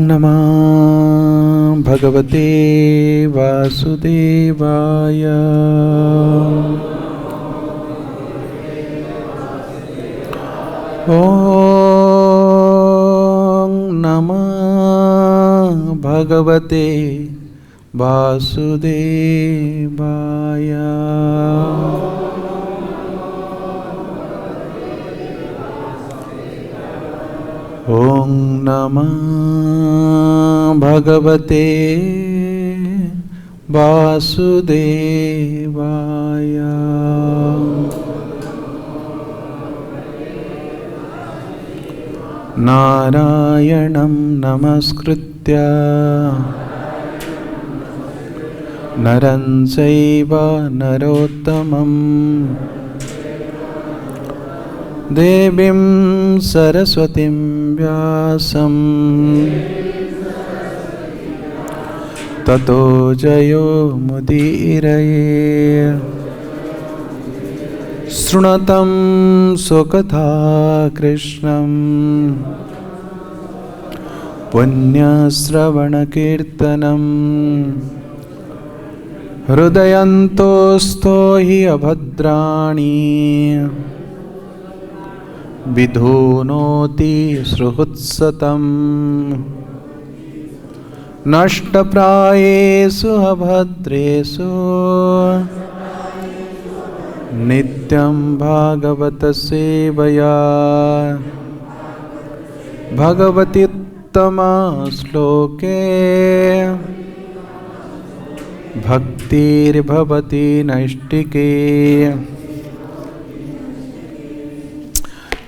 नमः भगवते वासुदेवाय। ॐ नमः भगवते वासुदेवाय। ॐ नमः भगवते वासुदेवाय। नारायणं नमस्कृत्य नरं चैव नरोत्तमम् देवीं सरस्वतीं व्यासं ततो जयो मुदीरये। शृणुतं सुकथा कृष्णं पुण्यश्रवणकीर्तनं हृदयन्तोऽस्तो हि अभद्राणि विधुनोति सुहृत्सतम् नष्टप्रायेषु अभद्रेषु नित्यं भागवत सेवया भगवति उत्तमा श्लोके भक्तिर्भवति नैष्टिके।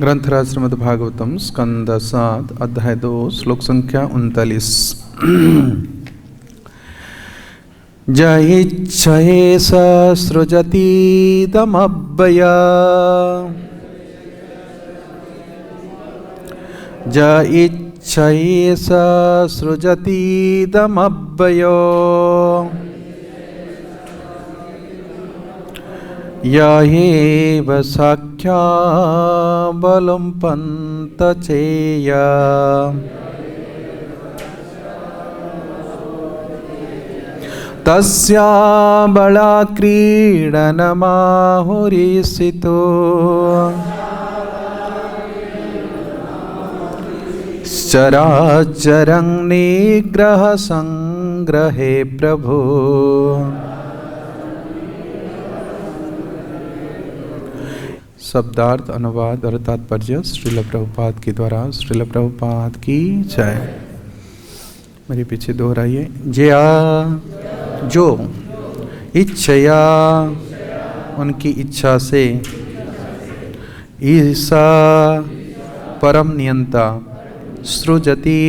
ग्रंथराज श्रीमद् भागवतम स्कंद 7 अध्याय 2 श्लोक संख्या 39। जयिच्छये सृजतीदमव्यया जयिच्छये सृजतीदमव्ययो यहेव साख्या बलुम्पन्त चेया तस्या बला क्रीडनमाहुरीसितो चराचरं निग्रह संग्रहे प्रभु। शब्दार्थ अनुवाद और तात्पर्य श्रील प्रभुपाद के द्वारा। श्रील प्रभुपाद की जय। मेरे पीछे दोहराइए। जया जो इच्छया उनकी इच्छा से, ईसा परम नियंता, सृजति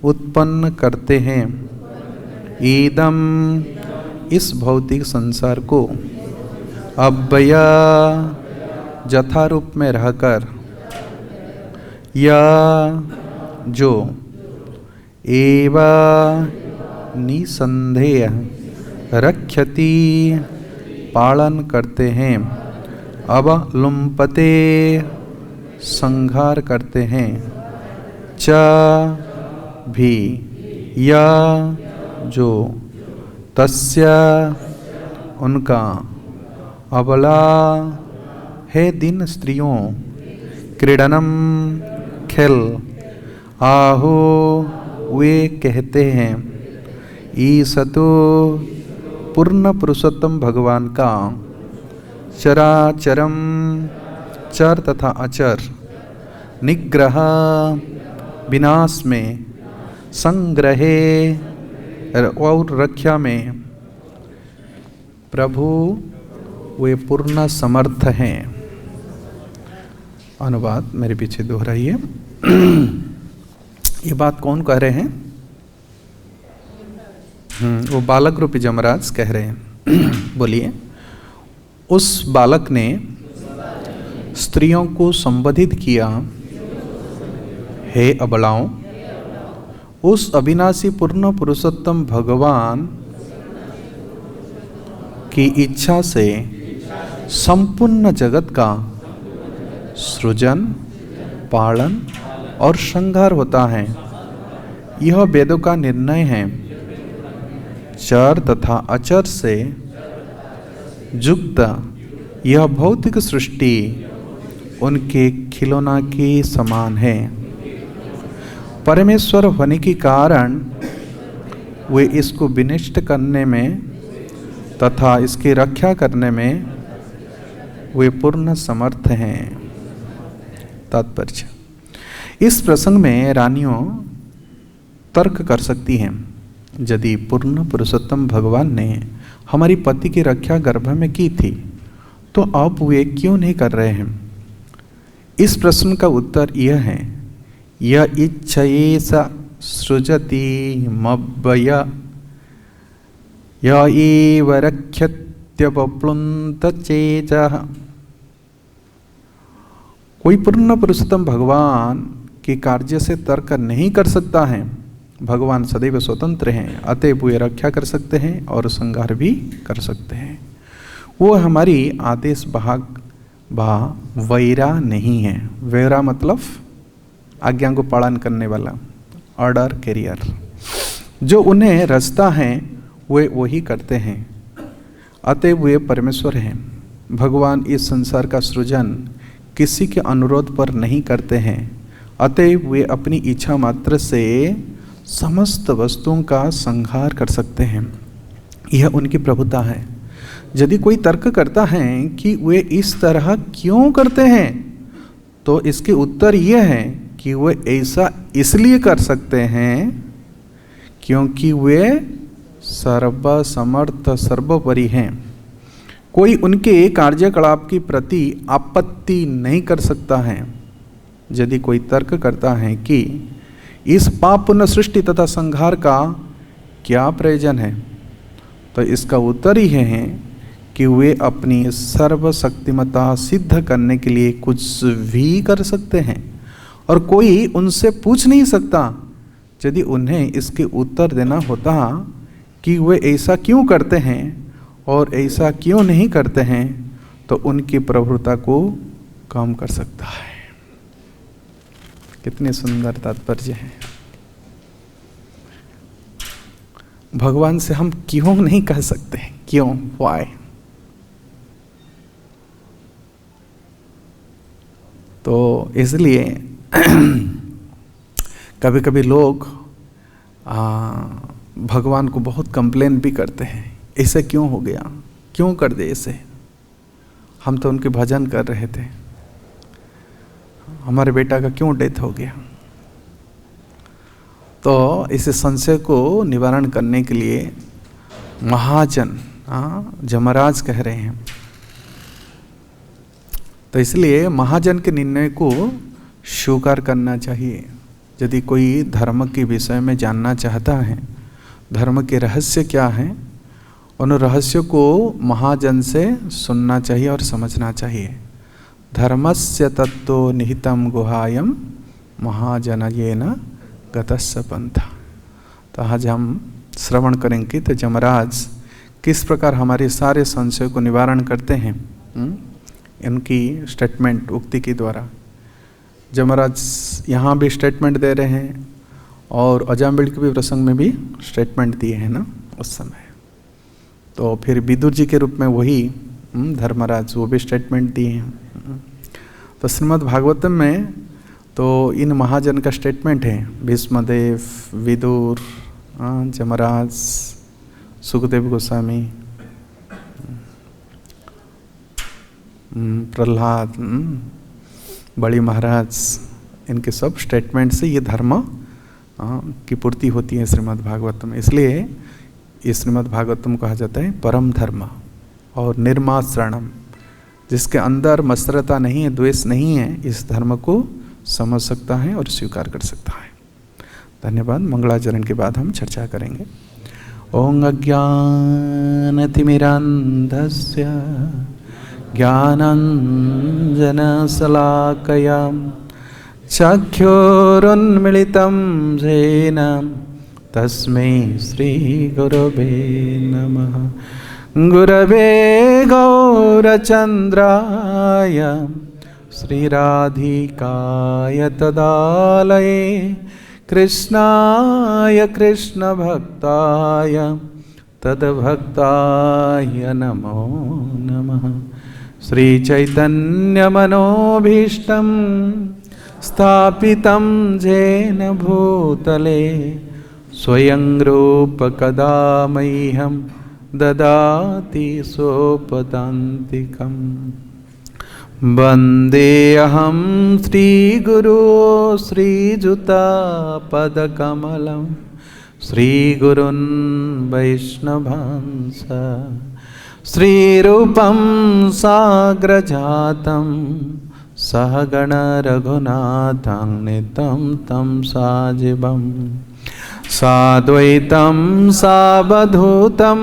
उत्पन्न करते हैं, ईदम इस भौतिक संसार को, अव्यया जथारूप में रहकर, या जो, एवा निसंदेह रक्षति पालन करते हैं, अवलुम्पते संहार करते हैं, च भी या जो, तस्या उनका, अबला है दिन स्त्रियों, क्रीडनम खेल, आहो वे कहते हैं, ईसतो पूर्ण पुरुषोत्तम भगवान का, चराचरम चर तथा अचर, निग्रह विनाश में, संग्रहे और रक्षा में, प्रभु वे पूर्ण समर्थ हैं। अनुवाद मेरे पीछे दोहराइए। ये बात कौन कह रहे हैं? वो बालक रूपी जमराज कह रहे हैं। बोलिए। उस बालक ने स्त्रियों को संबोधित किया, हे अबलाओं, उस अविनाशी पूर्ण पुरुषोत्तम भगवान की इच्छा से संपूर्ण जगत का सृजन, पालन और संहार होता है। यह वेदों का निर्णय है। चर तथा अचर से युक्त यह भौतिक सृष्टि उनके खिलौना के समान है। परमेश्वर होने के कारण वे इसको विनष्ट करने में तथा इसकी रक्षा करने में वे पूर्ण समर्थ हैं। तात्पर्य, इस प्रसंग में रानियों तर्क कर सकती हैं, यदि पूर्ण पुरुषोत्तम भगवान ने हमारी पति की रक्षा गर्भ में की थी तो अब वे क्यों नहीं कर रहे हैं? इस प्रश्न का उत्तर यह है, यह इच्छयेषा सृजति मव्यय य एव रक्षत्यवप्लुन्त चेतः। कोई पूर्ण पुरुषोत्तम भगवान के कार्य से तर्क नहीं कर सकता है। भगवान सदैव स्वतंत्र हैं, अतएव वे रक्षा कर सकते हैं और संहार भी कर सकते हैं। वो हमारी आदेश वैरा नहीं है। वैरा मतलब आज्ञा को पालन करने वाला, ऑर्डर कैरियर। जो उन्हें रचता है वे वही करते हैं, अतएव वे परमेश्वर हैं। भगवान इस संसार का सृजन किसी के अनुरोध पर नहीं करते हैं, अतएव वे अपनी इच्छा मात्र से समस्त वस्तुओं का संहार कर सकते हैं। यह उनकी प्रभुता है। यदि कोई तर्क करता है कि वे इस तरह क्यों करते हैं, तो इसके उत्तर यह है कि वे ऐसा इसलिए कर सकते हैं क्योंकि वे सर्वसमर्थ सर्वोपरि हैं। कोई उनके कार्यकलाप की प्रति आपत्ति नहीं कर सकता है। यदि कोई तर्क करता है कि इस पापपूर्ण सृष्टि तथा संहार का क्या प्रयोजन है, तो इसका उत्तर यह है कि वे अपनी सर्वशक्तिमता सिद्ध करने के लिए कुछ भी कर सकते हैं और कोई उनसे पूछ नहीं सकता। यदि उन्हें इसके उत्तर देना होता कि वे ऐसा क्यों करते हैं और ऐसा क्यों नहीं करते हैं, तो उनकी प्रभुता को कम कर सकता है। कितने सुंदर तात्पर्य है। भगवान से हम क्यों नहीं कह सकते? क्यों? व्हाई? तो इसलिए कभी कभी लोग भगवान को बहुत कंप्लेन भी करते हैं, ऐसे क्यों हो गया, क्यों कर दे ऐसे, हम तो उनके भजन कर रहे थे, हमारे बेटा का क्यों डेथ हो गया। तो इस संशय को निवारण करने के लिए महाजन जमराज कह रहे हैं। तो इसलिए महाजन के निर्णय को स्वीकार करना चाहिए। यदि कोई धर्म के विषय में जानना चाहता है, धर्म के रहस्य क्या हैं, उन रहस्यों को महाजन से सुनना चाहिए और समझना चाहिए। धर्मस्य तत्तो निहितम गुहायम महाजनयेन गतस्य पंथा। तो आज हम श्रवण करेंगे तो जमराज किस प्रकार हमारे सारे संशय को निवारण करते हैं, इनकी स्टेटमेंट उक्ति के द्वारा। जमराज यहाँ भी स्टेटमेंट दे रहे हैं और अजामिल के भी प्रसंग में भी स्टेटमेंट दिए हैं ना उस समय। तो फिर विदुर जी के रूप में वही धर्मराज वो भी स्टेटमेंट दिए हैं। तो श्रीमद् भागवतम में तो इन महाजन का स्टेटमेंट है। भीष्मदेव, विदुर, जमराज, सुखदेव गोस्वामी, प्रहलाद, बड़ी महाराज, इनके सब स्टेटमेंट से ये धर्म की पूर्ति होती है श्रीमद् भागवतम। इसलिए इस श्रीमद् भागवतम कहा जाता है परम धर्म और निर्माश्रणम। जिसके अंदर मत्सरता नहीं है, द्वेष नहीं है, इस धर्म को समझ सकता है और स्वीकार कर सकता है। धन्यवाद। मंगलाचरण के बाद हम चर्चा करेंगे। ओं अज्ञानतिमिरान्धस्य ज्ञानाञ्जनशलाकया चक्षुरुन्मीलितं येन तस्मै श्रीगुरवे नमः। गुरवे गौरचन्द्राय श्रीराधिकाय तदालये कृष्णाय कृष्णभक्ताय तद्भक्ताय नमो नमः। श्रीचैतन्यमनोभीष्टं स्थापितं येन भूतले स्वयं रूप कदा मह्यं ददाति सोपदान्तिकम्। वन्देऽहं श्रीगुरो श्रीयुतापदकमलं श्रीगुरुन् वैष्णवांस श्रीरूपं साग्रजातं सहगण रघुनाथं नितं तं साजिबं साद्वैतं सावधूतं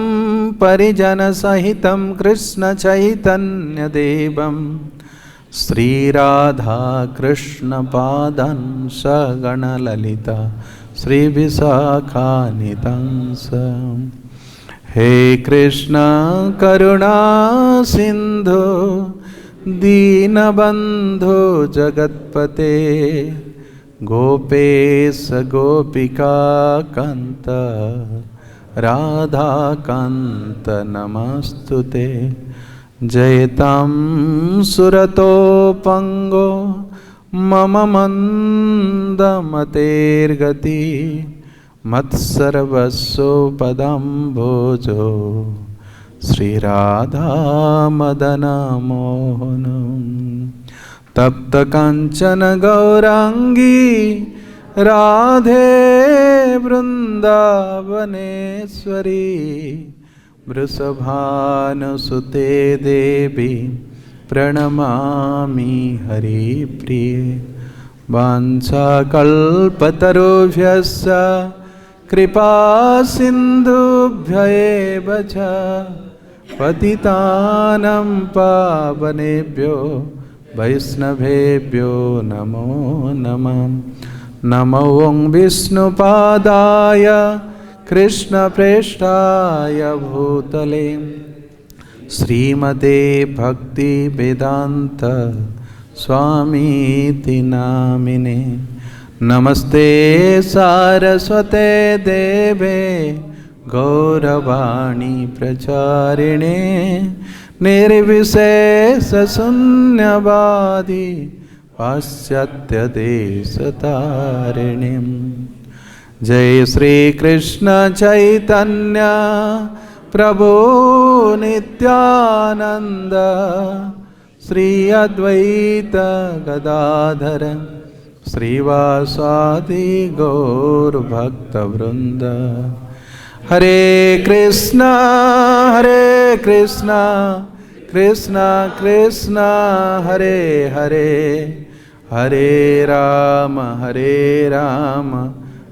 परिजनसहितं कृष्णचैतन्यदेवं श्रीराधाकृष्णपादं सगणललिता श्रीविशाखान्वितांस। हे कृष्ण करुणा सिंधु दीनबंधु जगत्पते गोपेश गोपिका कांत राधाकांत नमस्तुते। जयतां सुरतोपंगो मम मंदमतेर्गति मत्सर्वस्व पदाम्भोजो श्रीराधा मदन मोहनम्। तप्त कांचन गौरांगी राधे वृंदावनेश्वरी वृषभानुसुते देवी प्रणमामि हरिप्रिये। वाञ्छाकल्पतरुभ्यश्च कृपा सिन्धुभ्यैव च पतितानं पावनेभ्यो वैष्णवेभ्यो नमो नमः। नमो विष्णुपादाय कृष्णप्रेष्ठाय भूतले श्रीमते भक्ति वेदांत स्वामीति नामिने। नमस्ते सारस्वते देवे गौरवाणी प्रचारिणे निर्विशेषशून्यवादी पाश्चात्यदेशतारिणे। जय श्री कृष्ण चैतन्य प्रभु नित्यानंद श्री अद्वैत गदाधर श्रीवासादि गौर भक्त वृंद। हरे कृष्णा कृष्णा कृष्णा हरे हरे हरे राम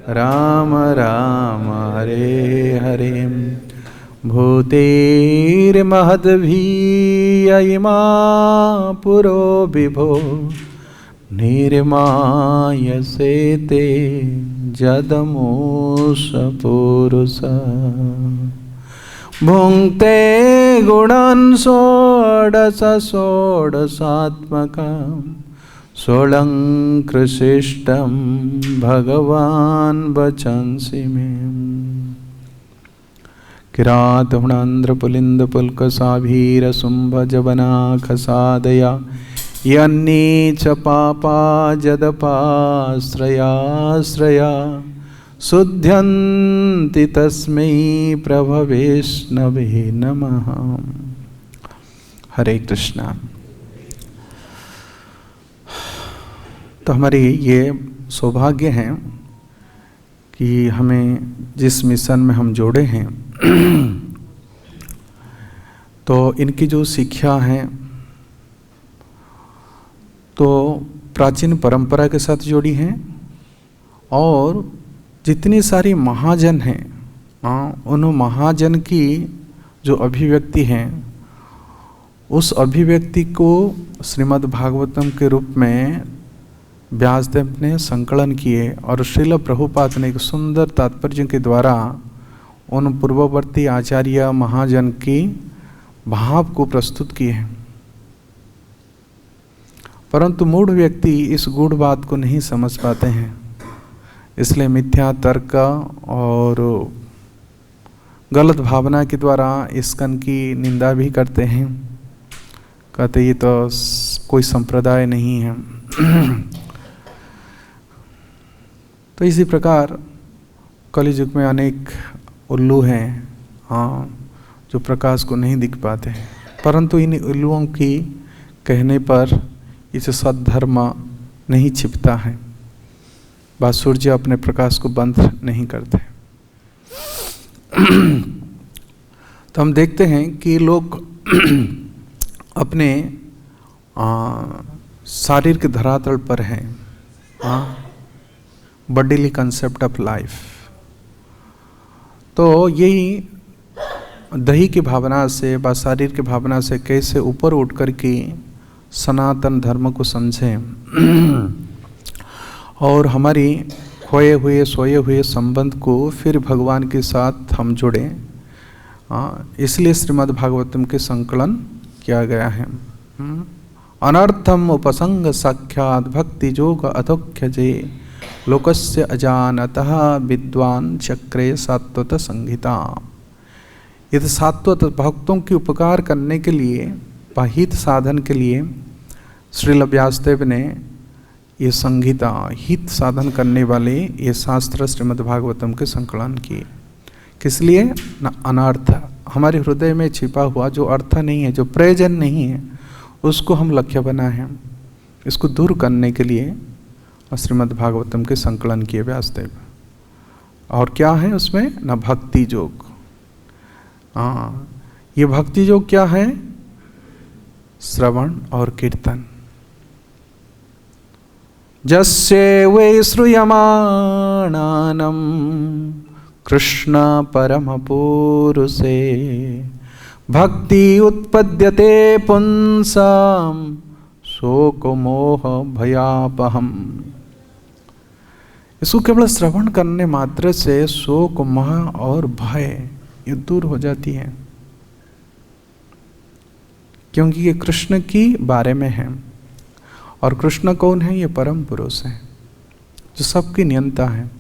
राम राम हरे हरे। भूतेर्महद्भिर्यिमा पुरो विभो निर्मायसे ते जदमोष पुरुष। भुङ्क्ते गुणान् षोडश षोडशात्मकम् सोऽलङ्कृशिष्टं भगवान् वचंसि मे। किरातहुणान्द्रपुलिन्दपुल्कसाभीरशुम्भजवनाखसादया यन्नी च पापा जदपाश्रया शुध्यन्ति तस्मै प्रभवैष्णवे नमः। हरे कृष्णा। तो हमारी ये सौभाग्य है कि हमें जिस मिशन में हम जोड़े हैं तो इनकी जो शिक्षा है तो प्राचीन परंपरा के साथ जोड़ी हैं और जितनी सारी महाजन हैं उन महाजन की जो अभिव्यक्ति हैं उस अभिव्यक्ति को श्रीमद् भागवतम के रूप में व्यासदेव ने संकलन किए और श्रील प्रभुपाद ने एक सुंदर तात्पर्य के द्वारा उन पूर्ववर्ती आचार्य महाजन की भाव को प्रस्तुत किए हैं। परंतु मूढ़ व्यक्ति इस गूढ़ बात को नहीं समझ पाते हैं, इसलिए मिथ्या तर्क और गलत भावना के द्वारा इस्कन की निंदा भी करते हैं, कहते ये तो कोई संप्रदाय नहीं है। तो इसी प्रकार कलियुग में अनेक उल्लू हैं, हाँ, जो प्रकाश को नहीं दिख पाते हैं, परंतु इन उल्लुओं की कहने पर इस सद्धर्म नहीं छिपता है, बस सूर्य अपने प्रकाश को बंद नहीं करते। तो हम देखते हैं कि लोग अपने शारीरिक धरातल पर हैं, बॉडीली कंसेप्ट ऑफ लाइफ। तो यही दही की भावना से व शरीर की भावना से कैसे ऊपर उठ कर के सनातन धर्म को समझें और हमारी खोए हुए सोए हुए संबंध को फिर भगवान के साथ हम जुड़ें, इसलिए श्रीमद् भागवतम के संकलन किया गया है। अनर्थम उपसंग साक्षात भक्ति जोग अधोख्य जे लोकस्य अजानतः विद्वान चक्रे सात्वत संहिता। यदि सात्वत भक्तों की उपकार करने के लिए हित साधन के लिए श्रील व्यासदेव ने ये संहिता हित साधन करने वाले ये शास्त्र श्रीमद् भागवतम के संकलन किए। किस लिए? न अनर्थ, हमारे हृदय में छिपा हुआ जो अर्थ नहीं है, जो प्रयोजन नहीं है, उसको हम लक्ष्य बना है, इसको दूर करने के लिए श्रीमद् भागवतम के संकलन किए व्यासदेव। और क्या है उसमें? न भक्ति योग। ये भक्ति योग क्या है? श्रवण और कीर्तन। जस्य वै श्रूयमाणानं कृष्ण परम पुरुषे भक्ति उत्पद्यते पुंसां शोक मोह भयापहम। इसको केवल श्रवण करने मात्र से शोक मोह और भय ये दूर हो जाती है, क्योंकि ये कृष्ण की बारे में है। और कृष्ण कौन है? ये परम पुरुष है जो सबकी नियंता है,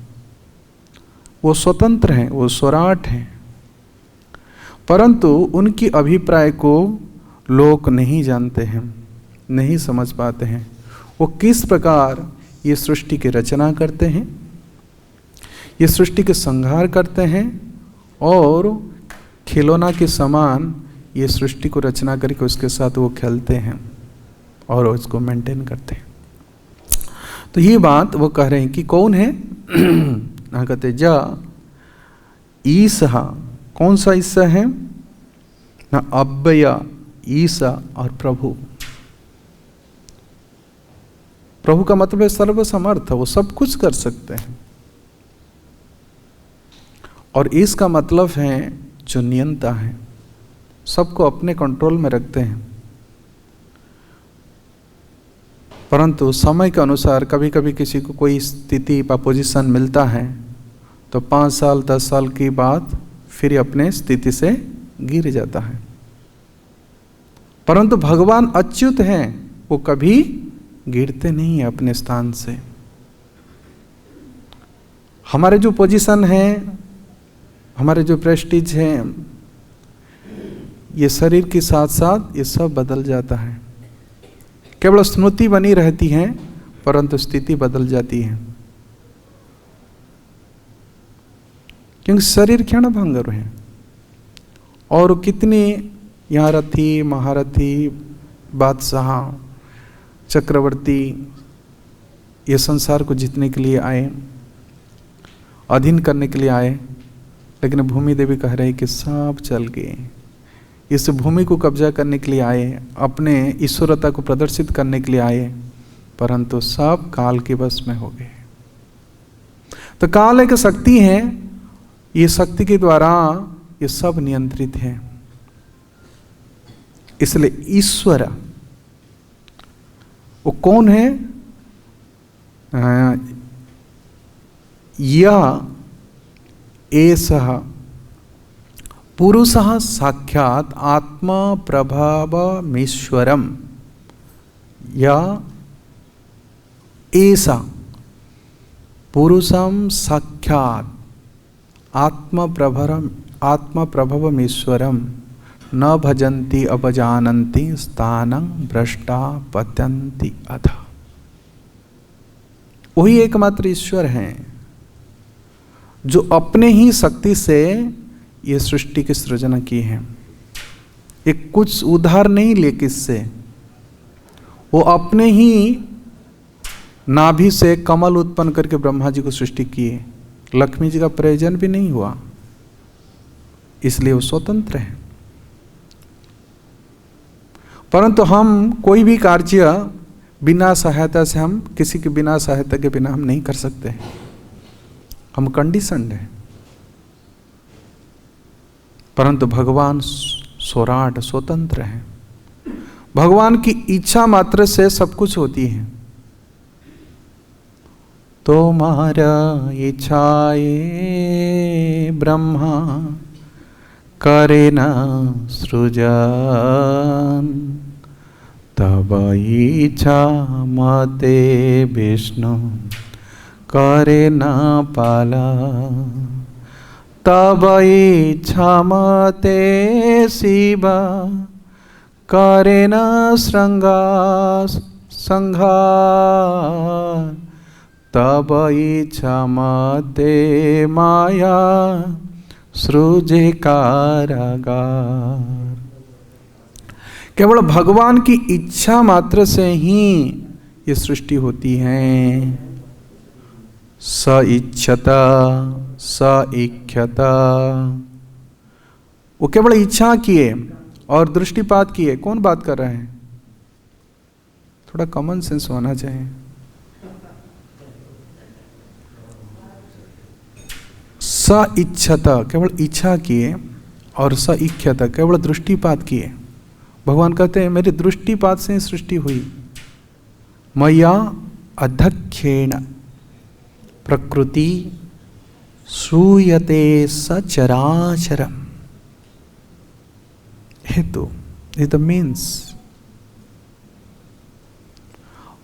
वो स्वतंत्र हैं, वो स्वराट हैं, परंतु उनकी अभिप्राय को लोग नहीं जानते हैं, नहीं समझ पाते हैं। वो किस प्रकार ये सृष्टि की रचना करते हैं, ये सृष्टि के संहार करते हैं और खिलौना के समान ये सृष्टि को रचना करके उसके साथ वो खेलते हैं और उसको मेंटेन करते हैं। तो ये बात वो कह रहे हैं कि कौन है? ना कहते जा ईसा। कौन सा ईसा है? ना अव्यय ईसा और प्रभु। प्रभु का मतलब है सर्वसमर्थ, वो सब कुछ कर सकते हैं। और इसका मतलब है जो नियंता है, सबको अपने कंट्रोल में रखते हैं, परंतु समय के अनुसार कभी कभी किसी को कोई स्थिति या पोजीशन मिलता है तो 5 साल 10 साल की बाद फिर अपने स्थिति से गिर जाता है। परंतु भगवान अच्युत हैं, वो कभी गिरते नहीं है अपने स्थान से। हमारे जो पोजीशन है, हमारे जो प्रेस्टीज है, ये शरीर के साथ साथ ये सब बदल जाता है। केवल स्मृति बनी रहती है परंतु स्थिति बदल जाती है, क्योंकि शरीर क्षण भंगुर है। और कितने यहाँ रथी महारथी बादशाह चक्रवर्ती ये संसार को जीतने के लिए आए, अधीन करने के लिए आए, लेकिन भूमि देवी कह रही कि सब चल गए। इस भूमि को कब्जा करने के लिए आए, अपने ईश्वरता को प्रदर्शित करने के लिए आए, परंतु सब काल के वश में हो गए। तो काल एक शक्ति है, ये शक्ति के द्वारा ये सब नियंत्रित है। इसलिए ईश्वर वो कौन है? यह एषः पुरुषः साक्षात् आत्मा प्रभावमीश्वरम। या ऐसा पुरुषम साक्षात आत्मप्रभवमीश्वरम न भजन्ति अपजानन्ति स्थानं भ्रष्टा पतन्ति अथ। वही एकमात्र ईश्वर हैं जो अपने ही शक्ति से ये सृष्टि की सृजना की है। एक कुछ उधार नहीं ले किससे, वो अपने ही नाभि से कमल उत्पन्न करके ब्रह्मा जी को सृष्टि किए। लक्ष्मी जी का प्रयोजन भी नहीं हुआ, इसलिए वो स्वतंत्र है। परंतु हम कोई भी कार्य बिना सहायता से, हम किसी के बिना सहायता के बिना हम नहीं कर सकते, हम कंडीशनड हैं। परंतु भगवान स्वराट स्वतंत्र है। भगवान की इच्छा मात्र से सब कुछ होती है। तुम्हारा इच्छाए ब्रह्मा करे न सृजन, तब इच्छा मते विष्णु करे न पालन, तब इच्छा मते शिव करे न संहार, तब इच्छा मते माया सृजे कारागार। केवल भगवान की इच्छा मात्र से ही ये सृष्टि होती है। स इच्छता स इच्छता, वो केवल इच्छा किए और दृष्टिपात किए। कौन बात कर रहे हैं? थोड़ा कॉमन सेंस होना चाहिए। स इच्छता केवल इच्छा किए और स इच्छता केवल दृष्टिपात किए। भगवान कहते हैं मेरी दृष्टिपात से सृष्टि हुई। मया अध्यक्षेण प्रकृति श्रूयते सचराचरम। हेतु इट मीन्स,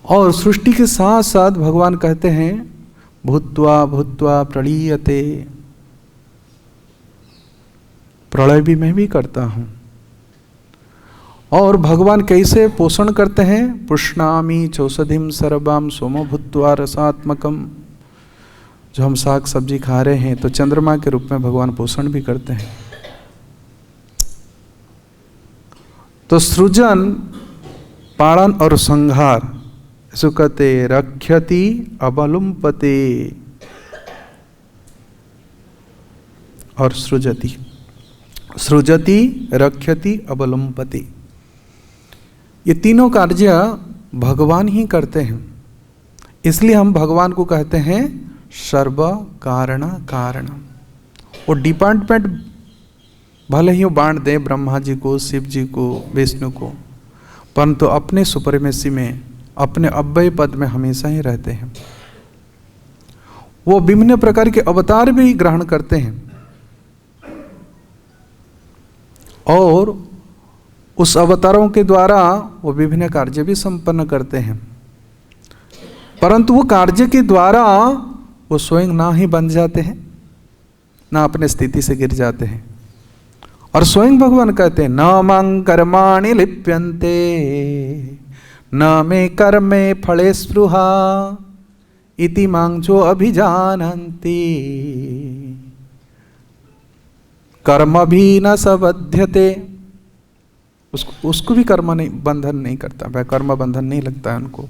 और सृष्टि के साथ साथ भगवान कहते हैं भूत्वा भूत्वा प्रलीयते, प्रलय भी मैं भी करता हूं। और भगवान कैसे पोषण करते हैं? पुष्णामि चौषधिम सर्वम सोमो भूत्वा रसात्मकम। जो हम साग सब्जी खा रहे हैं तो चंद्रमा के रूप में भगवान पोषण भी करते हैं। तो सृजन, पालन और संहार, इसको कहते रक्षति अवलुम्पते और सृजति। सृजति, रक्षति, अवलुम्पति, ये तीनों कार्य भगवान ही करते हैं। इसलिए हम भगवान को कहते हैं सर्व कारण कारण। वो डिपार्टमेंट भले ही वो बांट दे ब्रह्मा जी को, शिव जी को, विष्णु को, परंतु अपने सुप्रीमेसी में, अपने अव्यय पद में हमेशा ही रहते हैं। वो विभिन्न प्रकार के अवतार भी ग्रहण करते हैं और उस अवतारों के द्वारा वो विभिन्न कार्य भी संपन्न करते हैं। परंतु वो कार्य के द्वारा वो स्वयं ना ही बन जाते हैं, ना अपने स्थिति से गिर जाते हैं। और स्वयं भगवान कहते हैं न मां कर्माणि लिप्यन्ते न मे कर्मे फले स्पृहा इति मां जो अभिजानन्ति कर्म भी न सबध्यते। उसको भी कर्म नहीं, बंधन नहीं करता, वह कर्म बंधन नहीं लगता है, उनको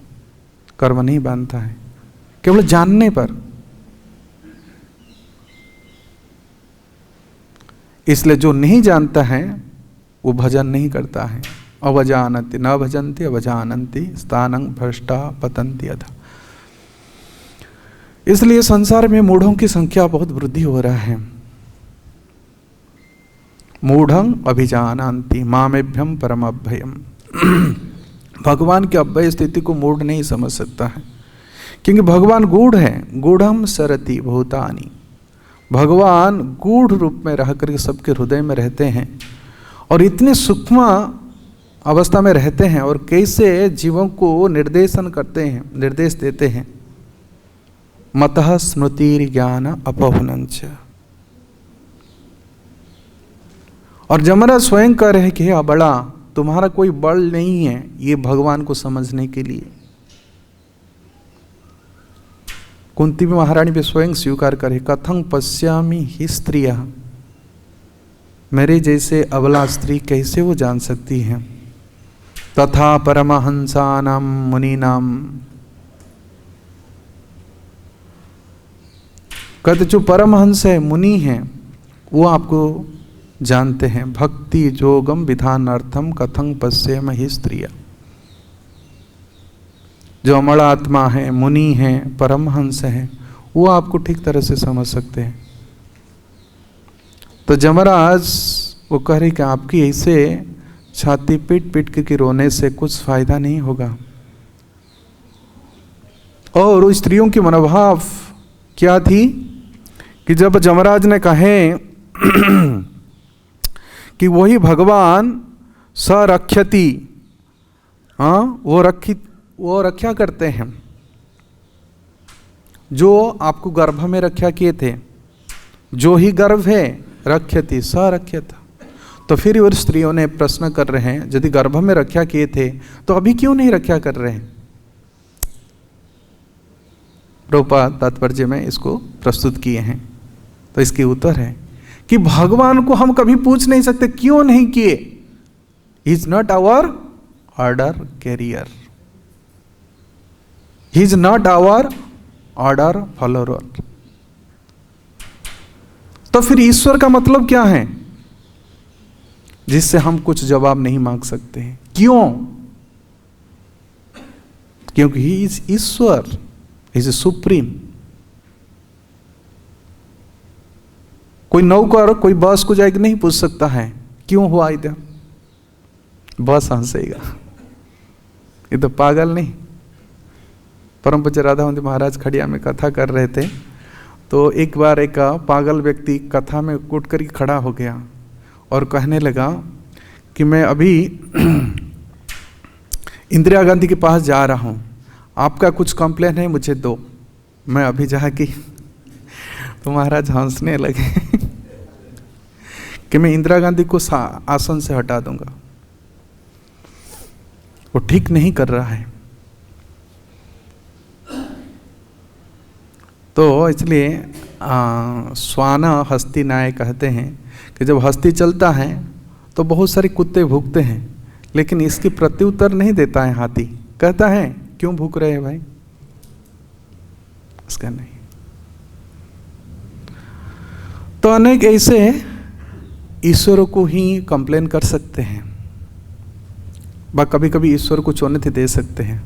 कर्म नहीं बांधता है, केवल जानने पर। इसलिए जो नहीं जानता है वो भजन नहीं करता है। अवजानन्ति न भजन्ति अवजानन्ति स्थानं भ्रष्टा पतन्ति अथ। इसलिए संसार में मूढ़ों की संख्या बहुत वृद्धि हो रहा है। मूढ़ं अभिजानन्ति मामेभ्यम परम अभयम। भगवान की अभय स्थिति को मूढ़ नहीं समझ सकता है, क्योंकि भगवान गूढ़ है। गूढ़म सरति भूतानि, भगवान गूढ़ रूप में रह करके सबके हृदय में रहते हैं और इतने सूक्ष्म अवस्था में रहते हैं और कैसे जीवों को निर्देशन करते हैं, निर्देश देते हैं, मतः स्मृतिर ज्ञान अपहनंच। और जमराज स्वयं कह रहे कि हे बड़ा, तुम्हारा कोई बल नहीं है ये भगवान को समझने के लिए। कुंती महारानी भी स्वयं स्वीकार करे, कथं पश्यामि ही स्त्रिया, मेरे जैसे अबला स्त्री कैसे वो जान सकती हैं। तथा परमहंसानाम मुनीनाम, कहते जो परमहंस है, मुनि हैं, वो आपको जानते हैं। भक्ति जोगम विधानार्थम कथं पश्येम ही स्त्रिया, जो अमर आत्मा है, मुनि हैं, परमहंस हैं, वो आपको ठीक तरह से समझ सकते हैं। तो जमराज वो कह रही कि आपकी ऐसे छाती पीट पीट के रोने से कुछ फायदा नहीं होगा। और उन स्त्रियों की मनोभाव क्या थी कि जब जमराज ने कहे कि वही भगवान सरक्षति, हाँ वो रक्षा करते हैं, जो आपको गर्भ में रक्षा किए थे, जो ही गर्भ है रक्षति सरक्षत। तो फिर वो स्त्रियों ने प्रश्न कर रहे हैं, यदि गर्भ में रक्षा किए थे तो अभी क्यों नहीं रक्षा कर रहे हैं। प्रभुपाद तात्पर्य में इसको प्रस्तुत किए हैं। तो इसके उत्तर है कि भगवान को हम कभी पूछ नहीं सकते क्यों नहीं किए। Is not our order carrier, he is not our order follower. तो फिर ईश्वर का मतलब क्या है जिससे हम कुछ जवाब नहीं मांग सकते हैं। क्यों? क्योंकि he is Ishwar, is supreme. कोई नौकर कोई बस को जाके नहीं पूछ सकता है क्यों हुआ इधर, बस हंसेगा, ये तो पागल नहीं। परम पूज्य राधावंती महाराज खड़िया में कथा कर रहे थे, तो एक बार एक पागल व्यक्ति कथा में उठ कर खड़ा हो गया और कहने लगा कि मैं अभी इंदिरा गांधी के पास जा रहा हूँ, आपका कुछ कंप्लेन है मुझे दो, मैं अभी जाके। तो महाराज हंसने लगे कि मैं इंदिरा गांधी को आसन से हटा दूंगा, वो ठीक नहीं कर रहा है। तो इसलिए श्वान हस्ती नाय कहते हैं कि जब हस्ती चलता है तो बहुत सारे कुत्ते भूखते हैं, लेकिन इसकी प्रत्युत्तर नहीं देता है हाथी। कहता है क्यों भूख रहे हैं भाई, इसका नहीं। तो अनेक ऐसे ईश्वर को ही कंप्लेन कर सकते हैं, व कभी कभी ईश्वर को चुनौती दे सकते हैं,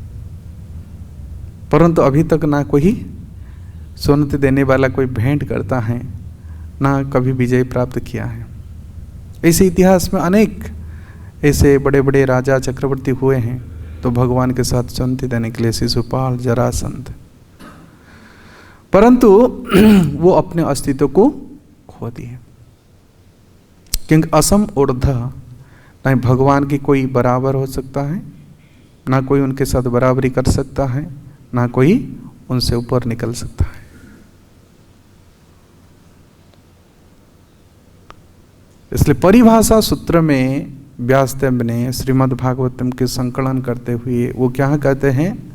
परंतु अभी तक ना कोई चुनौती देने वाला कोई भेंट करता है, ना कभी विजय प्राप्त किया है। ऐसे इतिहास में अनेक ऐसे बड़े बड़े राजा चक्रवर्ती हुए हैं, तो भगवान के साथ चुनौती देने के लिए शिशुपाल, जरासंध, परंतु वो अपने अस्तित्व को खो दिए। क्योंकि असम ऊर्ध, ना भगवान की कोई बराबर हो सकता है, ना कोई उनके साथ बराबरी कर सकता है, ना कोई उनसे ऊपर निकल सकता है। इसलिए परिभाषा सूत्र में व्यासदेव ने श्रीमद् भागवतम के संकलन करते हुए वो क्या कहते हैं,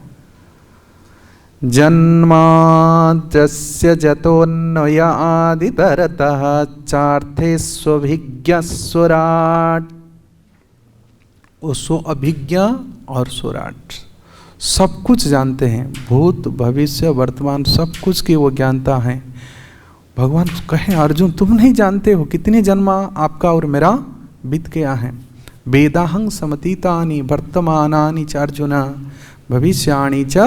जन्माद्यस्य जतोऽन्वयादितरतः चार्थे स्वभिज्ञ स्वराट। वो सो अभिज्ञ और स्वराट सब कुछ जानते हैं, भूत भविष्य वर्तमान सब कुछ की वो ज्ञानता है। भगवान कहे अर्जुन तुम नहीं जानते हो कितने जन्म आपका और मेरा बीत गया है। वेदाहं समतीतानि वर्तमानानि च अर्जुन भविष्याणि च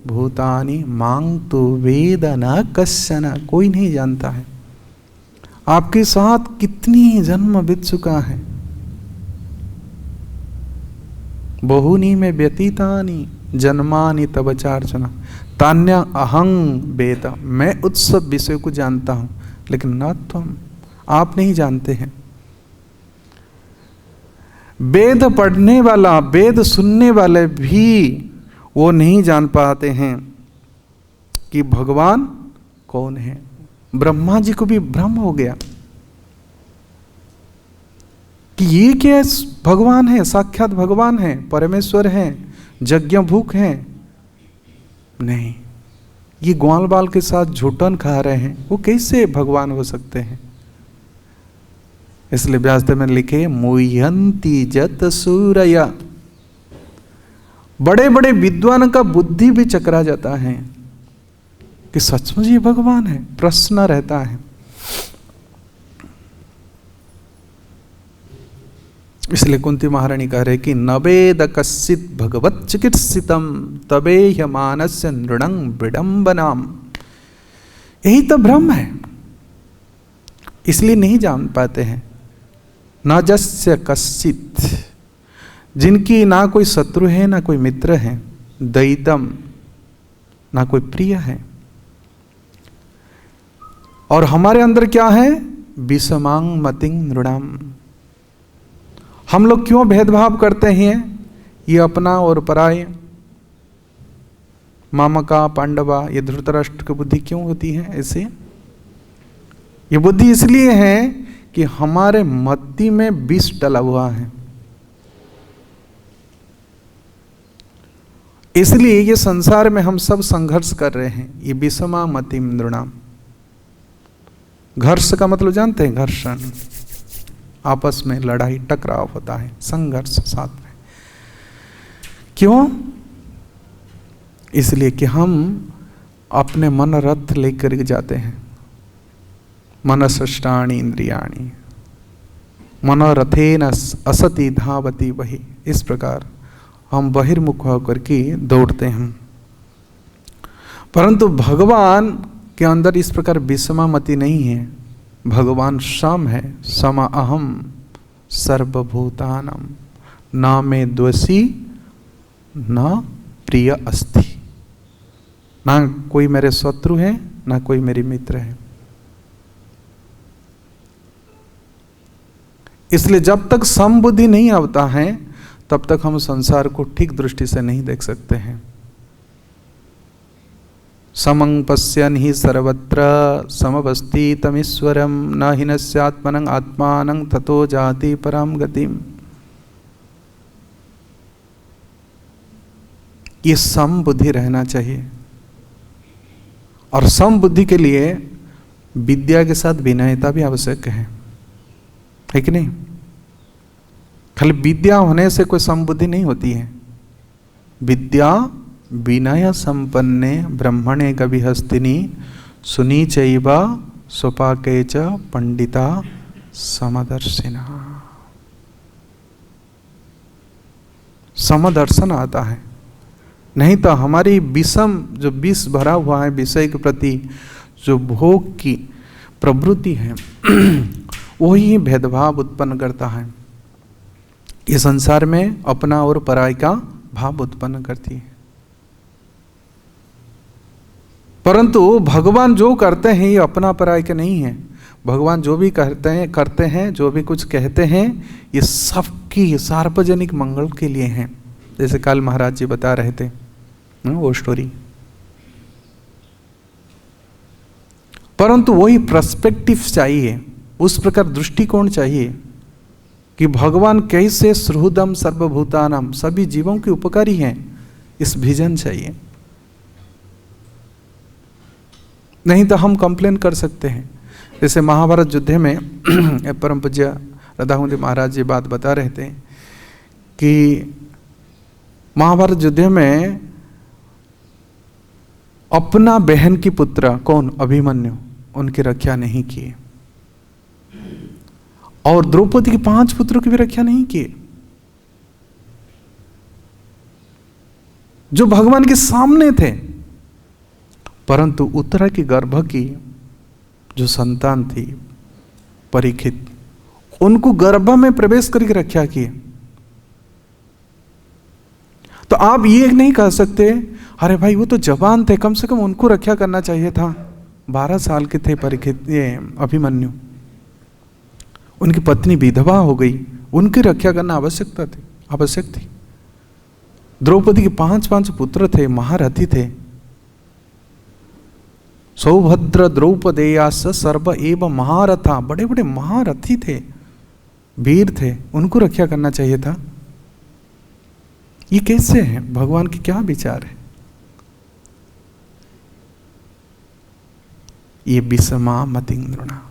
भूतानि मांग तो वेद न कश्चन। कोई नहीं जानता है आपके साथ कितनी जन्म बीत चुका है। बहुनी में व्यतीतानि जन्मानि तब चार्जुन तान्य अहं वेद। मैं उस सब विषय को जानता हूं, लेकिन न तुम, आप नहीं जानते हैं। वेद पढ़ने वाला, वेद सुनने वाले भी वो नहीं जान पाते हैं कि भगवान कौन है। ब्रह्मा जी को भी भ्रम हो गया कि ये क्या भगवान है, साक्षात भगवान है, परमेश्वर है, यज्ञ भूख है। नहीं, ये ग्वाल बाल के साथ झूठन खा रहे हैं, वो कैसे भगवान हो सकते हैं। इसलिए व्यासदेव में लिखे मुह्यंती जत सूरया, बड़े बड़े विद्वान का बुद्धि भी चकरा जाता है कि सचमुच ये भगवान है, प्रश्न रहता है। इसलिए कुंती महारानी कह रहे कि नवेद कश्चित भगवत चिकित्सितम तबे ह्यमानस्य नृणं विडंबनाम। यही तो भ्रम है, इसलिए नहीं जान पाते हैं। न जस्य कश्चित, जिनकी ना कोई शत्रु है ना कोई मित्र है, दैतम ना कोई प्रिय है। और हमारे अंदर क्या है, विषमांग मतिंग नृणाम। हम लोग क्यों भेदभाव करते हैं, ये अपना और पराय, मामका पांडवा, ये धृतराष्ट्र की बुद्धि क्यों होती है ऐसे। ये बुद्धि इसलिए है कि हमारे मति में विष डला हुआ है। इसलिए ये संसार में हम सब संघर्ष कर रहे हैं। ये विषमा मति नृणाम। घर्ष का मतलब जानते हैं, घर्षण, आपस में लड़ाई टकराव होता है, संघर्ष साथ में। क्यों? इसलिए कि हम अपने मन रथ लेकर जाते हैं। मनसष्टानि इंद्रियाणि मनोरथेन असति धावति वही। इस प्रकार हम बहिर्मुख होकर के दौड़ते हैं। परंतु भगवान के अंदर इस प्रकार विषमा मति नहीं है। भगवान सम है, सम अहम सर्वभूतानाम, न मे द्वेषी न प्रिय अस्ति। ना कोई मेरे शत्रु है ना कोई मेरी मित्र है। इसलिए जब तक समबुद्धि नहीं आता है तब तक हम संसार को ठीक दृष्टि से नहीं देख सकते हैं। समं पश्यन् हि सर्वत्र समवस्थि तमीश्वरम न हिनस्यात्मनं आत्मानं ततो जाति पराम गतिम। ये समबुद्धि रहना चाहिए। और समबुद्धि के लिए विद्या के साथ विनयता भी आवश्यक है कि नहीं। खाली विद्या होने से कोई समबुद्धि नहीं होती है। विद्या विनय संपन्ने ब्रह्मणे गविहस्तिनी सुनी चैव स्वपाके च पंडिता समदर्शिना। समदर्शन आता है, नहीं तो हमारी विषम जो विष भरा हुआ है विषय के प्रति जो भोग की प्रवृत्ति है वही भेदभाव उत्पन्न करता है। ये संसार में अपना और पराई का भाव उत्पन्न करती है। परंतु भगवान जो करते हैं ये अपना पराई के नहीं है। भगवान जो भी करते हैं जो भी कुछ कहते हैं ये सबकी सार्वजनिक मंगल के लिए हैं। जैसे काल महाराज जी बता रहे थे वो स्टोरी। परंतु वही पर्सपेक्टिव चाहिए, उस प्रकार दृष्टिकोण चाहिए कि भगवान कैसे सुहृदम सर्वभूतानाम, सभी जीवों के उपकारी हैं, इस विजन चाहिए। नहीं तो हम कंप्लेन कर सकते हैं। जैसे महाभारत युद्ध में परम पूज्य राधाकुंदी महाराज जी बात बता रहे थे कि महाभारत युद्ध में अपना बहन की पुत्र कौन, अभिमन्यु, उनकी रक्षा नहीं किए और द्रौपदी के 5 पुत्रों की भी रक्षा नहीं किए, जो भगवान के सामने थे। परंतु उत्तरा की गर्भ की जो संतान थी परीक्षित, उनको गर्भ में प्रवेश करके रक्षा किए। तो आप ये नहीं कह सकते अरे भाई वो तो जवान थे, कम से कम उनको रक्षा करना चाहिए था। 12 साल के थे परीक्षित, ये अभिमन्यु, उनकी पत्नी विधवा हो गई, उनकी रक्षा करना आवश्यक थी। द्रौपदी के 5 पुत्र थे, महारथी थे, सौभद्र द्रौपदेयास सर्व एव महारथा, बड़े बड़े महारथी थे, वीर थे, उनको रक्षा करना चाहिए था। ये कैसे है? भगवान के क्या विचार है? ये विषमा मतिंद्रणा।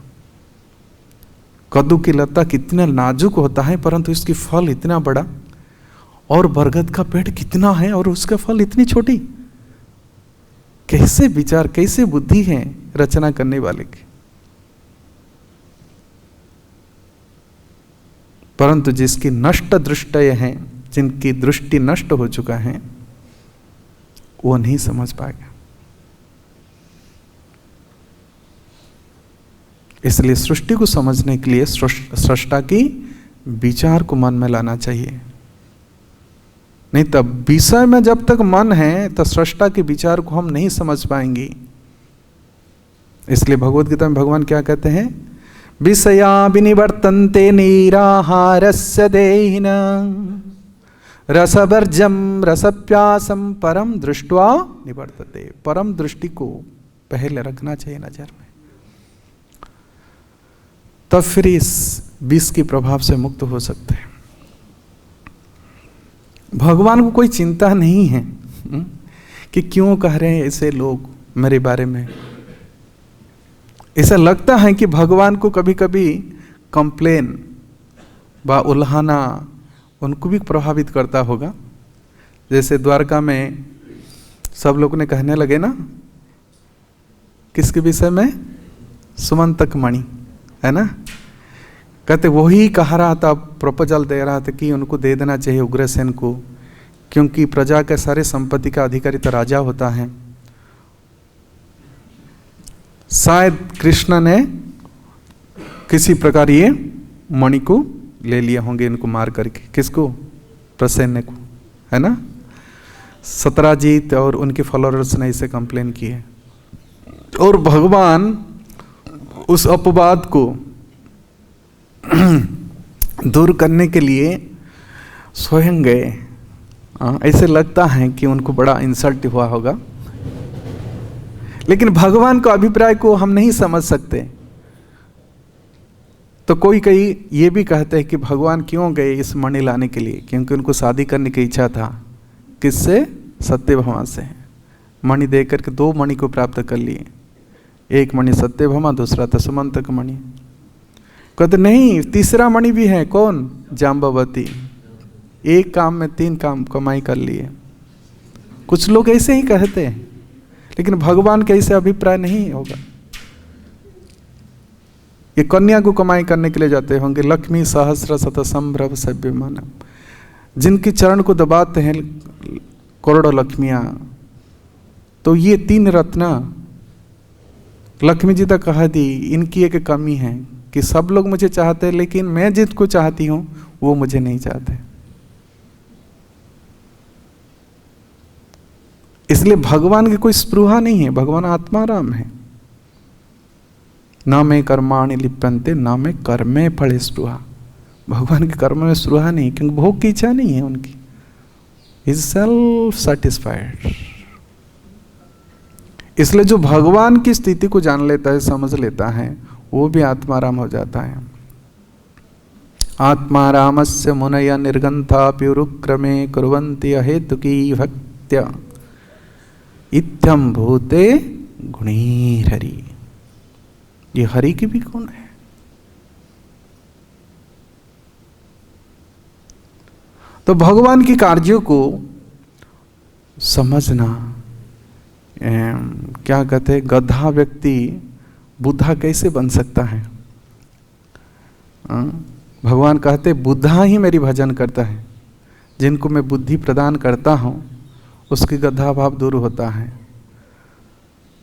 कद्दू की लता कितना नाजुक होता है, परंतु इसकी फल इतना बड़ा, और बरगद का पेड़ कितना है और उसका फल इतनी छोटी। कैसे विचार, कैसे बुद्धि है रचना करने वाले की। परंतु जिसकी नष्ट दृष्टय है, जिनकी दृष्टि नष्ट हो चुका है, वो नहीं समझ पाएगा। इसलिए सृष्टि को समझने के लिए सृष्टा की विचार को मन में लाना चाहिए। नहीं तब विषय में जब तक मन है तो सृष्टा के विचार को हम नहीं समझ पाएंगे। इसलिए भगवद गीता में भगवान क्या कहते हैं? विषया विनिवर्तन्ते निराहारस्य देहिना रसवर्जम रसप्यासम परम दृष्ट्वा निवर्तते। परम दृष्टि को पहले रखना चाहिए नजर में, तब फिर इस विष के प्रभाव से मुक्त हो सकते हैं। भगवान को कोई चिंता नहीं है कि क्यों कह रहे हैं ऐसे लोग मेरे बारे में। ऐसा लगता है कि भगवान को कभी कभी कंप्लेन व उल्हाना उनको भी प्रभावित करता होगा। जैसे द्वारका में सब लोग ने कहने लगे ना, किसके विषय में? सुमंतक मणि, है ना। कहते वही कह रहा था, प्रपोजल दे रहा था कि उनको दे देना चाहिए उग्रसेन को, क्योंकि प्रजा के सारे संपत्ति का अधिकारी तो राजा होता है। शायद कृष्ण ने किसी प्रकार ये मणि को ले लिया होंगे इनको मार करके। किसको? प्रसेन को, है ना। सत्राजीत और उनके फॉलोअर्स ने इसे कंप्लेन की है, और भगवान उस अपवाद को दूर करने के लिए स्वयं गए। ऐसे लगता है कि उनको बड़ा इंसल्ट हुआ होगा, लेकिन भगवान का अभिप्राय को हम नहीं समझ सकते। तो कोई ये भी कहते हैं कि भगवान क्यों गए इस मणि लाने के लिए, क्योंकि उनको शादी करने की इच्छा था। किससे? सत्यभामा से। मणि दे करके 2 मणि को प्राप्त कर लिए, एक मणि सत्यभामा, दूसरा था सुमंतक मणि। कहते नहीं, तीसरा मणि भी है। कौन? जाम्बवती। एक काम में 3 काम कमाई कर लिए। कुछ लोग ऐसे ही कहते हैं, लेकिन भगवान के ऐसे अभिप्राय नहीं होगा। ये कन्या को कमाई करने के लिए जाते होंगे। लक्ष्मी सहस्र शत संभ्रम सभ्य मानव, जिनके चरण को दबाते हैं करोड़ों लक्ष्मियां। तो ये 3 रत्न लक्ष्मी जी तक कह दी, इनकी एक कमी है कि सब लोग मुझे चाहते हैं, लेकिन मैं जिसको चाहती हूं वो मुझे नहीं चाहते। इसलिए भगवान की कोई स्पृहा नहीं है। भगवान आत्माराम है। ना मैं कर्माणि लिप्यन्ते ना मैं कर्मे फले स्पृहा। भगवान के कर्म में स्पृहा नहीं, क्योंकि भोग की इच्छा नहीं है उनकी। Is self satisfied. इसलिए जो भगवान की स्थिति को जान लेता है, समझ लेता है, वो भी आत्माराम हो जाता है। आत्मारामस्य मुनय निर्गंथा प्युरुक्रमे कुर्वन्ति अहेतुकी भक्त्या इत्यं भूते गुणैर्हरि। ये हरि की भी गुण है। तो भगवान के कार्यों को समझना, क्या कहते हैं, गधा व्यक्ति बुद्धा कैसे बन सकता है? भगवान कहते बुद्धा ही मेरी भजन करता है। जिनको मैं बुद्धि प्रदान करता हूँ उसकी गधा भाव दूर होता है।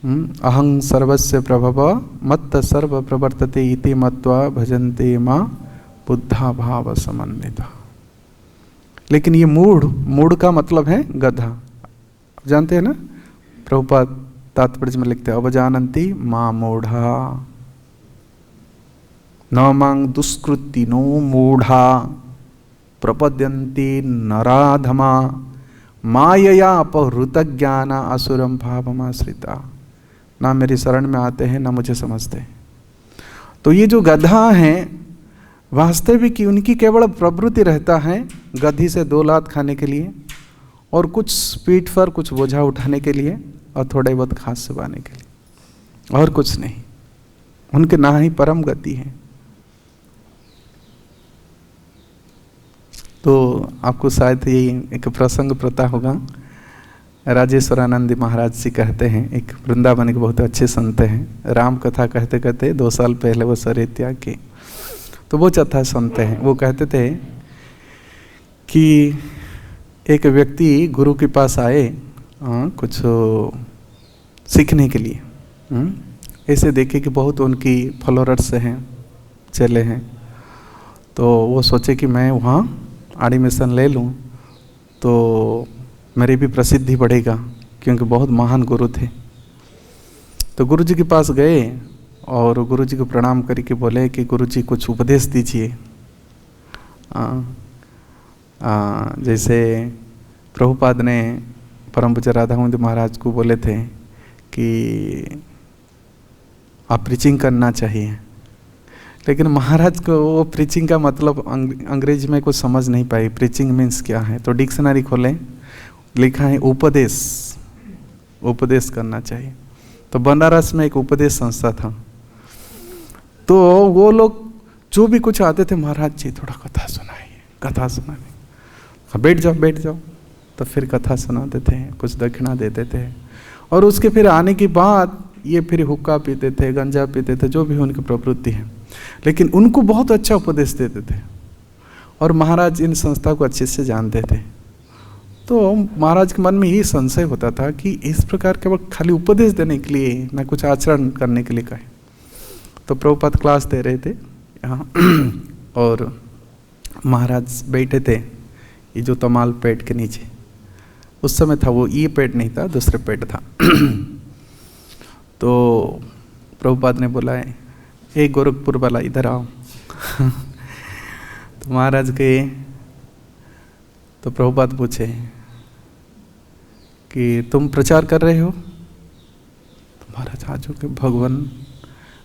अहं सर्वस्य प्रभव मत्त सर्व प्रवर्तते इति मत्वा भजन्ते मां बुद्धा भाव समन्विता। लेकिन ये मूढ़ का मतलब है गधा। जानते हैं ना, प्रभुपाद तात्पर्य में लिखते हैं अवजानन्ति मां मूढ़ा न मांग दुष्कृति नो मूढ़ा प्रपद्यन्ति नराधमा मायया अपहृत ज्ञान असुरम भावमाश्रिता। ना मेरी शरण में आते हैं, ना मुझे समझते हैं। तो ये जो गधा हैं, वास्तविक की उनकी केवल प्रवृत्ति रहता है गधी से 2 लात खाने के लिए, और कुछ पीठ पर कुछ बोझा उठाने के लिए, और थोड़े बहुत घास चबाने के लिए, और कुछ नहीं। उनके ना ही परम गति है। तो आपको शायद ये एक प्रसंग पता होगा, राजेश्वरानंद महाराज जी कहते हैं, एक वृंदावन के बहुत अच्छे संत हैं, राम कथा कहते कहते 2 साल पहले वो शरीर त्याग के, तो वो चौथा संत हैं। वो कहते थे कि एक व्यक्ति गुरु के पास आए कुछ सीखने के लिए। ऐसे देखे कि बहुत उनकी फॉलोअर्स हैं, चले हैं, तो वो सोचे कि मैं वहाँ एडमिशन ले लूँ तो मेरी भी प्रसिद्धि बढ़ेगा, क्योंकि बहुत महान गुरु थे। तो गुरु जी के पास गए और गुरु जी को प्रणाम करके बोले कि गुरु जी कुछ उपदेश दीजिए। जैसे प्रभुपाद ने परम पूज्य राधामोहन महाराज को बोले थे कि आप प्रीचिंग करना चाहिए, लेकिन महाराज को वो प्रीचिंग का मतलब अंग्रेजी में कुछ समझ नहीं पाई, प्रीचिंग मीन्स क्या है। तो डिक्शनरी खोलें, लिखा है उपदेश, उपदेश करना चाहिए। तो बनारस में एक उपदेश संस्था था, तो वो लोग जो भी कुछ आते थे, महाराज जी थोड़ा कथा सुनाइए, कथा सुनाइए, बैठ जाओ बैठ जाओ, तो फिर कथा सुनाते थे, कुछ दक्षिणा देते थे, और उसके फिर आने के बाद ये फिर हुक्का पीते थे, गंजा पीते थे, जो भी उनकी प्रवृत्ति है, लेकिन उनको बहुत अच्छा उपदेश देते थे। और महाराज इन संस्था को अच्छे से जानते थे। तो महाराज के मन में ये संशय होता था कि इस प्रकार के वक्त खाली उपदेश देने के लिए, न कुछ आचरण करने के लिए कहे। तो प्रभुपाद क्लास दे रहे थे यहाँ, और महाराज बैठे थे ये जो तमाल पेड़ के नीचे। उस समय था वो, ये पेड़ नहीं था, दूसरे पेड़ था। तो प्रभुपाद ने बोला है, ए गोरखपुर वाला इधर आओ। तो महाराज गए, तो प्रभुपाद पूछे कि तुम प्रचार कर रहे हो? तो महाराज आज के भगवान,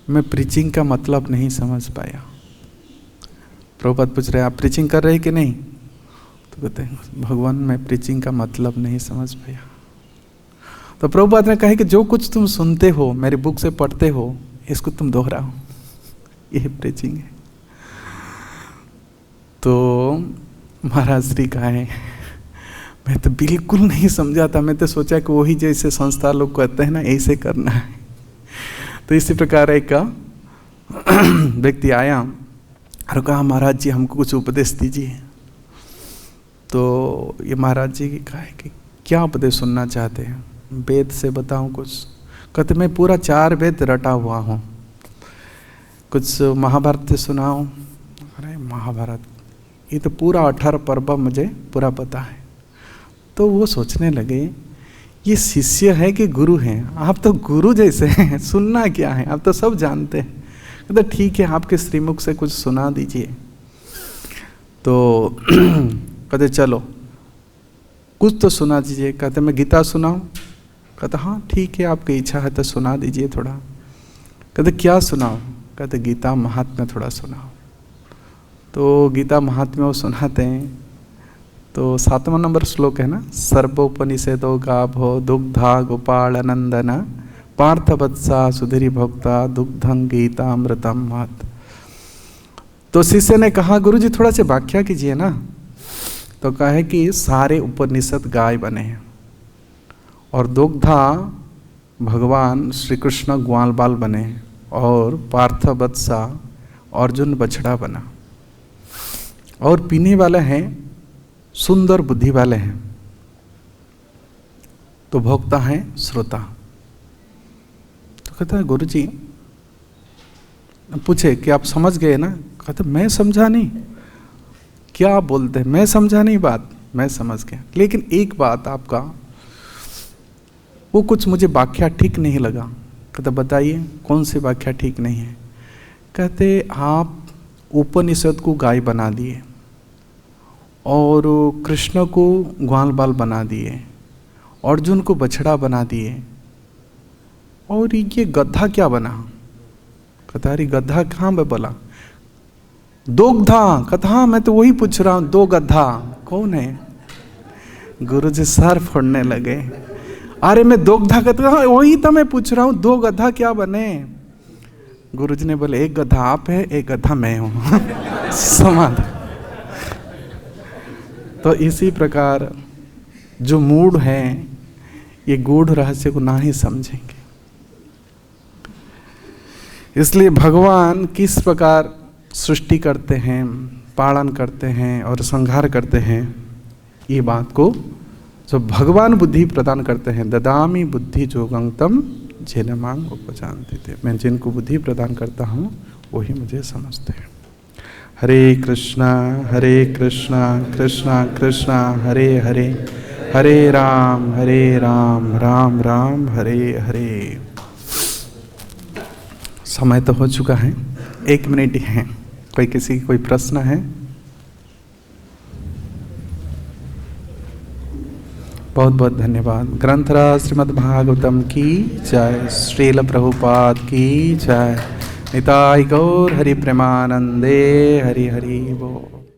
मैं प्रीचिंग का मतलब नहीं समझ पाया। प्रभुपाद पूछ रहे आप प्रीचिंग कर रहे कि नहीं? तो कहते हैं भगवान मैं प्रीचिंग का मतलब नहीं समझ पाया। तो प्रभुपाद ने कहा कि जो कुछ तुम सुनते हो, मेरी बुक से पढ़ते हो, इसको तुम दोहराओ, यही प्रीचिंग है। तो महाराज श्री कहा है, मैं तो बिल्कुल नहीं समझा था, मैं तो सोचा कि वही जैसे संस्था लोग कहते हैं ना, ऐसे करना है। तो इसी प्रकार एक व्यक्ति आया और कहा महाराज जी हमको कुछ उपदेश दीजिए। तो ये महाराज जी की कहा है कि क्या उपदेश सुनना चाहते हैं? वेद से बताऊं कुछ? कहते मैं पूरा 4 वेद रटा हुआ हूँ, कुछ महाभारत से सुनाओ। अरे महाभारत, ये तो पूरा 18 पर्व मुझे पूरा पता है। तो वो सोचने लगे ये शिष्य है कि गुरु हैं? आप तो गुरु जैसे हैं, सुनना क्या है, आप तो सब जानते हैं। कहते ठीक है आपके श्रीमुख से कुछ सुना दीजिए। तो कहते चलो कुछ तो सुना दीजिए। कहते मैं गीता सुनाऊं? कहते हाँ ठीक है आपकी इच्छा है तो सुना दीजिए थोड़ा। कहते क्या सुनाओ? कहते गीता महात्म्य थोड़ा सुनाओ। तो गीता महात्म्य वो सुनाते हैं। तो 7वां नंबर श्लोक है ना, सर्वोपनिषदो गाभो दुग्धा गोपाल नंदन पार्थवत्सा सुधीरी भोक्ता दुग्धं गीतामृतम महत्। तो शिष्य ने कहा गुरु जी थोड़ा सा व्याख्या कीजिए ना। तो कहे कि सारे उपनिषद गाय बने हैं और दुग्धा भगवान श्री कृष्ण ग्वाल बाल बने और पार्थवत्सा अर्जुन बछड़ा बना, और पीने वाले हैं सुंदर बुद्धि वाले हैं, तो भोक्ता है श्रोता। तो कहता है गुरु जी, पूछे कि आप समझ गए ना? कहते मैं समझा नहीं। क्या आप बोलते हैं? मैं समझा नहीं बात, मैं समझ गया, लेकिन एक बात आपका वो कुछ मुझे व्याख्या ठीक नहीं लगा। कहते बताइए कौन सी व्याख्या ठीक नहीं है? कहते आप उपनिषद को गाय बना दिए और कृष्ण को ग्वाल बाल बना दिए, अर्जुन को बछड़ा बना दिए, और ये गधा क्या बना? कहता अरे गधा कहाँ पे बोला? दो गधा। कथा मैं तो वही पूछ रहा हूँ, दो गधा कौन है? गुरु जी सर फोड़ने लगे। अरे मैं दो गधा कहता वही तो मैं पूछ रहा हूँ, दो गधा क्या बने? गुरु जी ने बोले एक गधा आप है, एक गधा मैं हूँ। समाधान। तो इसी प्रकार जो मूड है ये गूढ़ रहस्य को ना ही समझेंगे। इसलिए भगवान किस प्रकार सृष्टि करते हैं, पालन करते हैं और संहार करते हैं, ये बात को जो भगवान बुद्धि प्रदान करते हैं, ददामी बुद्धि जोगंतम जेन मांग उपजानते थे, मैं जिनको बुद्धि प्रदान करता हूँ वही मुझे समझते हैं। हरे कृष्णा कृष्णा कृष्णा हरे हरे, हरे राम राम राम हरे हरे। समय तो हो चुका है, 1 मिनट ही है। किसी की कोई प्रश्न है? बहुत बहुत धन्यवाद। ग्रंथराज श्रीमद् भागवतम की जय, श्रील प्रभुपाद की जय। निताई गौर हरि प्रेमानंदे हरि हरि बोल।